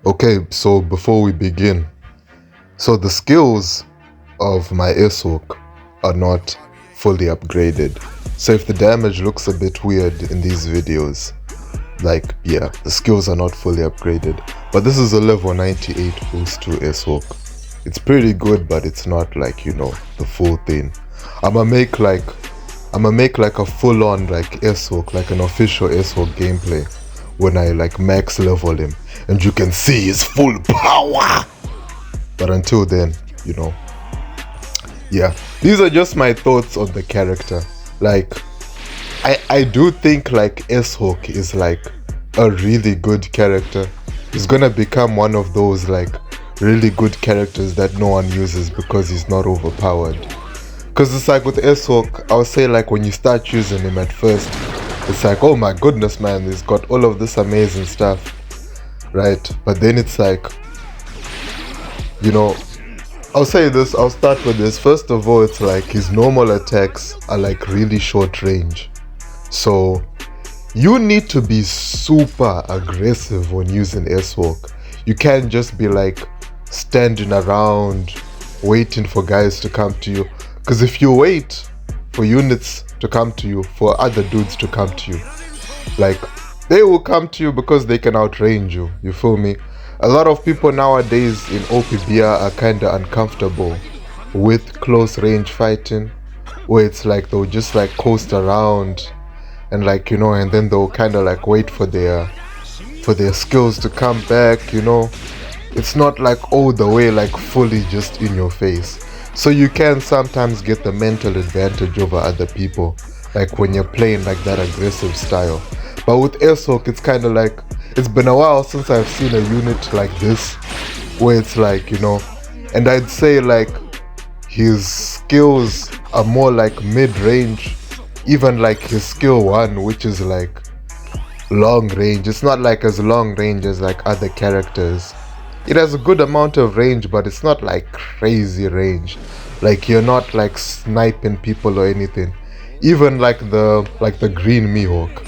Okay, so before we begin, so the skills of my Airsoak are not fully upgraded. So if the damage looks a bit weird in these videos, yeah, the skills are not fully upgraded. But this is a level 98 boost to Airsoak. It's pretty good, but it's not the full thing. I'ma make like I'ma make like a full-on Airsoak, like an official Airsoak gameplay when I max level him and you can see his full power. But until then, you know, yeah, these are just my thoughts on the character. I do think S-Hawk is a really good character. He's gonna become one of those really good characters that no one uses because he's not overpowered. Because it's with S-Hawk, I would say when you start using him at first, it's oh my goodness man, he's got all of this amazing stuff, right? But then it's I'll say this, I'll start with this. First of all, it's his normal attacks are really short range. So you need to be super aggressive when using S-Hawk. You can't just be standing around waiting for guys to come to you. Because if you wait for units to come to you, for other dudes to come to you, they will come to you because they can outrange you. You feel me? A lot of people nowadays in OPBR are kinda uncomfortable with close range fighting, where it's they'll just coast around and and then they'll kinda wait for their skills to come back, It's not all the way fully just in your face. So you can sometimes get the mental advantage over other people, when you're playing that aggressive style. But with Airsoak, it's kind of it's been a while since I've seen a unit like this, where it's and I'd say his skills are more mid-range, even his skill 1, which is long range. It's not as long range as other characters. It has a good amount of range, but it's not crazy range. You're not sniping people or anything. Even the green Mihawk,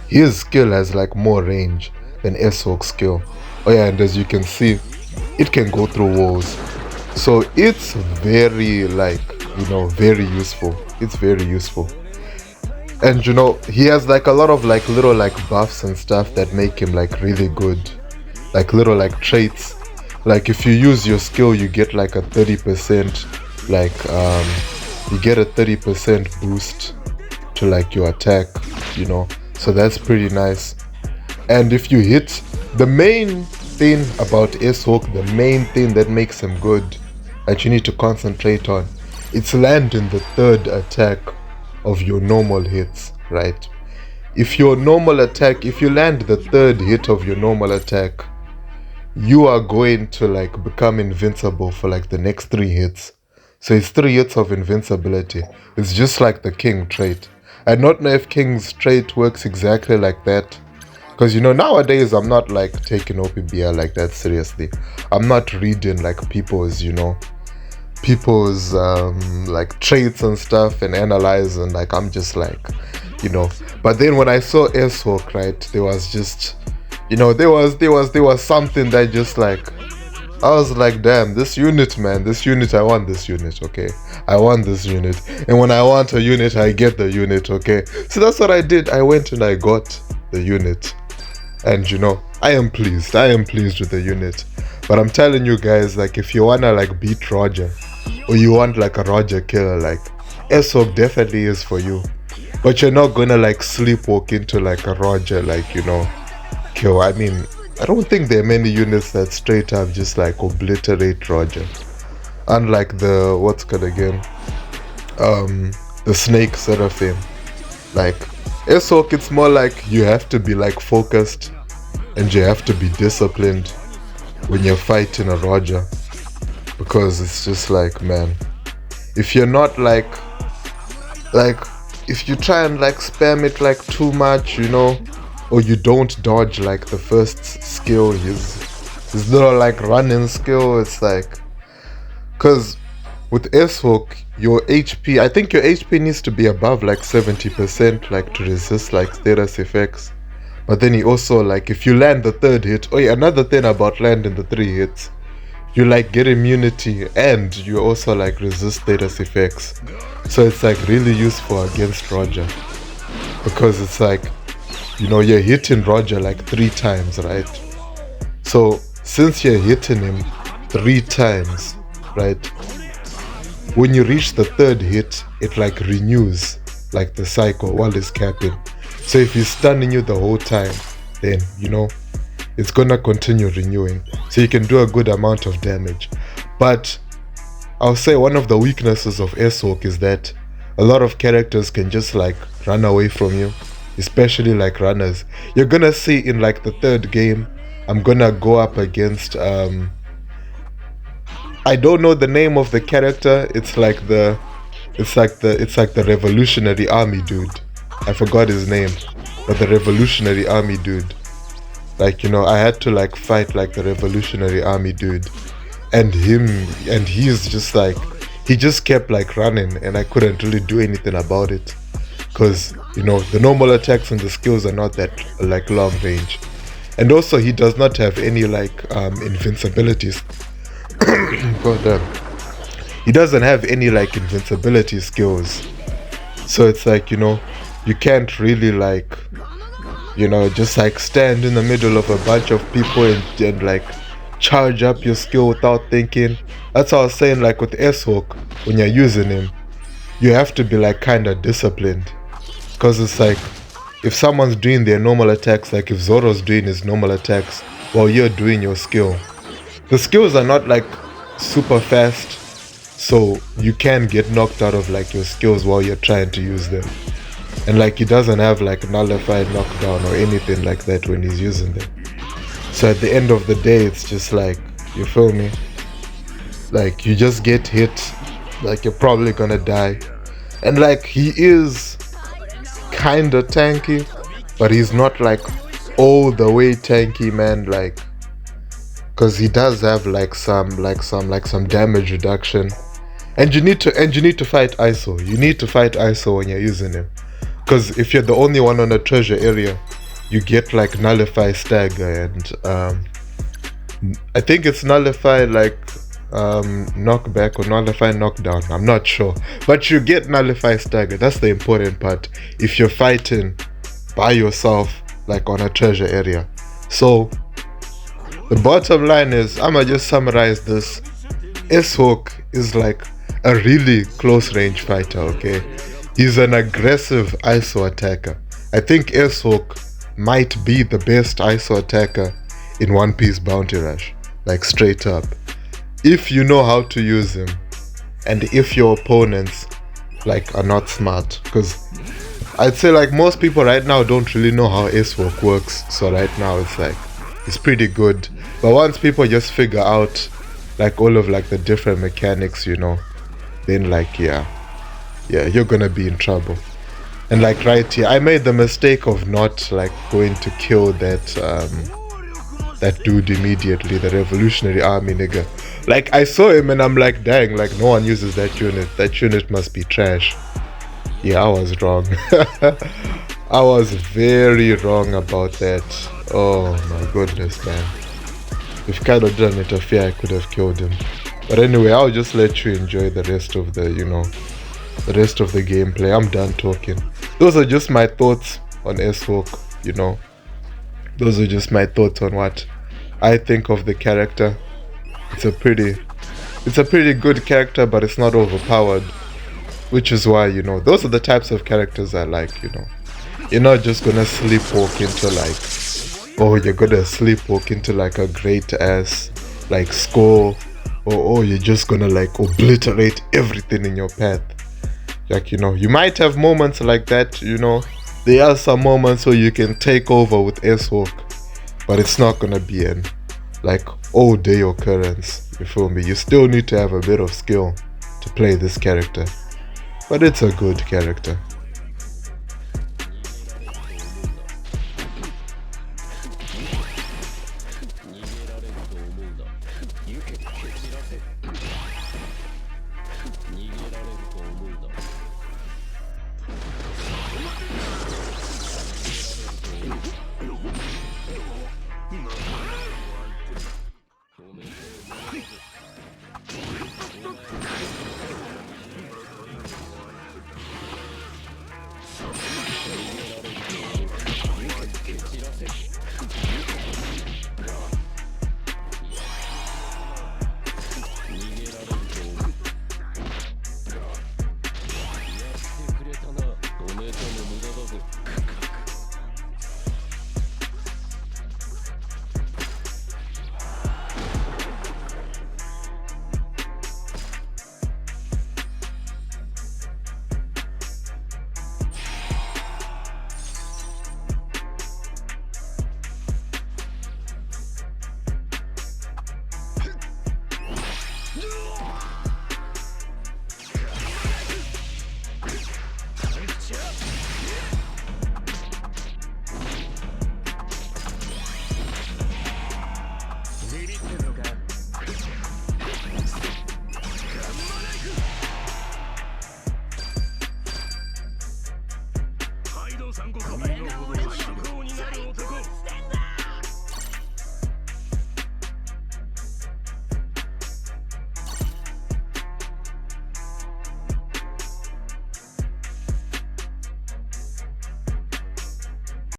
his skill has more range than S-Hawk's skill. Oh yeah, and as you can see, it can go through walls. So it's very very useful. It's very useful. And he has a lot of little buffs and stuff that make him really good. Little traits. If you use your skill, you get a 30% you get a 30% boost to your attack, So that's pretty nice. And if you hit, the main thing about S-Hawk, the main thing that makes him good, that you need to concentrate on, it's landing the third attack of your normal hits, right? If you land the third hit of your normal attack, you are going to become invincible for the next 3 hits. So it's 3 hits of invincibility. It's just the King trait. I don't know if King's trait works exactly like that, because nowadays I'm not taking OPBR like that seriously. I'm not reading people's traits and stuff and analyzing. I'm just But then when I saw S-Hawk, right, there was just there was something that just I was damn, this unit, I want this unit, okay? I want this unit. And when I want a unit, I get the unit, okay? So that's what I did. I went and I got the unit. And I am pleased. I am pleased with the unit. But I'm telling you guys, if you wanna beat Roger, or you want a Roger killer, S-Hawk definitely is for you. But you're not gonna sleepwalk into a Roger, kill. I mean, I don't think there are many units that straight up just obliterate Roger. Unlike the what's called again? The Snake Seraphim. S-Hawk, it's more you have to be focused and you have to be disciplined when you're fighting a Roger. Because it's just man, if you're not if you try and spam it too much, or you don't dodge the first skill, his little running skill, it's because with S-Hawk, your HP, I think your HP needs to be above 70% to resist status effects. But then he also, like, if you land the third hit, oh yeah, another thing about landing the 3 hits, you like get immunity and you also like resist status effects. So it's like really useful against Roger, because it's like, you know, you're hitting Roger like 3 times, right? So since you're hitting him 3 times, right, when you reach the third hit, it like renews like the cycle while it's capping. So if he's stunning you the whole time, then, you know, it's gonna continue renewing. So you can do a good amount of damage. But I'll say one of the weaknesses of S-Hawk is that a lot of characters can just like run away from you, especially like runners. You're gonna see in like the third game, I'm gonna go up against I don't know the name of the character. It's like the Revolutionary Army dude. I forgot his name, but the Revolutionary Army dude. Like, you know, I had to like fight like the Revolutionary Army dude, and he's just like, he just kept like running, and I couldn't really do anything about it, because, you know, the normal attacks and the skills are not that like long range, and also he does not have any like invincibilities. God damn. He doesn't have any like invincibility skills. So it's like, you know, you can't really like, you know, just like stand in the middle of a bunch of people and like charge up your skill without thinking. That's what I was saying, like with S-Hawk, when you're using him, you have to be like kind of disciplined. Because it's like, if someone's doing their normal attacks, like if Zoro's doing his normal attacks while you're doing your skill, the skills are not like super fast, so you can get knocked out of like your skills while you're trying to use them. And like he doesn't have like nullified knockdown or anything like that when he's using them. So at the end of the day, it's just like, you feel me? Like you just get hit, like you're probably gonna die. And like he is kinda tanky, but he's not like all the way tanky, man. Like, because he does have like some damage reduction, and you need to fight ISO. You need to fight ISO when you're using him, because if you're the only one on a treasure area, you get like nullify stagger, and I think it's nullify like knockback or nullify knockdown. I'm not sure, but you get nullify stagger. That's the important part if you're fighting by yourself, like on a treasure area. So the bottom line is, I'ma just summarize this. S-Hawk is like a really close range fighter, okay? He's an aggressive ISO attacker. I think S-Hawk might be the best ISO attacker in One Piece Bounty Rush, like straight up. If you know how to use him, and if your opponents like are not smart, because I'd say like most people right now don't really know how S-Hawk works, so right now it's like, it's pretty good. But once people just figure out like all of like the different mechanics, you know, then like yeah, you're gonna be in trouble. And like right here, I made the mistake of not like going to kill that dude immediately, the Revolutionary Army nigga. Like I saw him and I'm like, dang, like no one uses that unit. That unit must be trash. Yeah, I was wrong. I was very wrong about that. Oh my goodness, man. If Kaido didn't interfere, I could have killed him. But anyway, I'll just let you enjoy the rest of the, you know, the rest of the gameplay. I'm done talking. Those are just my thoughts on S-Hawk, you know. Those are just my thoughts on what I think of the character. It's a pretty good character, but it's not overpowered. Which is why, you know, those are the types of characters I like, you know. You're not just gonna sleepwalk into like, oh, you're gonna sleepwalk into like a great ass like score, or oh, you're just gonna like obliterate everything in your path. Like, you know, you might have moments like that, you know. There are some moments where you can take over with S-Hawk, but it's not gonna be an like all day occurrence, you feel me? You still need to have a bit of skill to play this character, but it's a good character. It's okay.